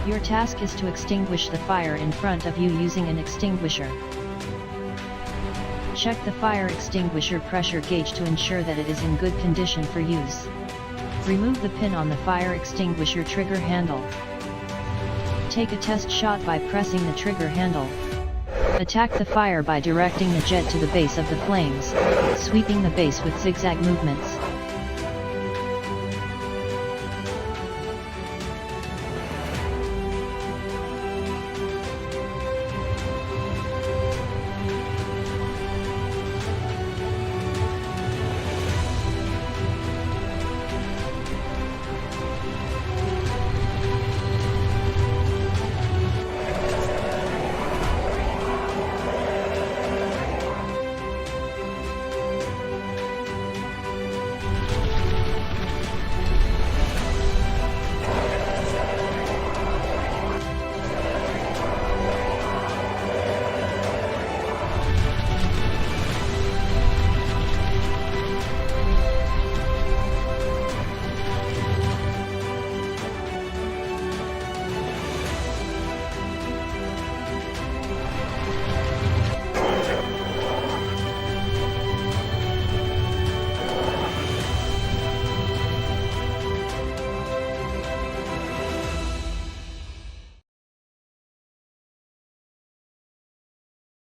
Your task is to extinguish the fire in front of you using an extinguisher. Check the fire extinguisher pressure gauge to ensure that it is in good condition for use. Remove the pin on the fire extinguisher trigger handle. Take a test shot by pressing the trigger handle. Attack the fire by directing the jet to the base of the flames, sweeping the base with zigzag movements.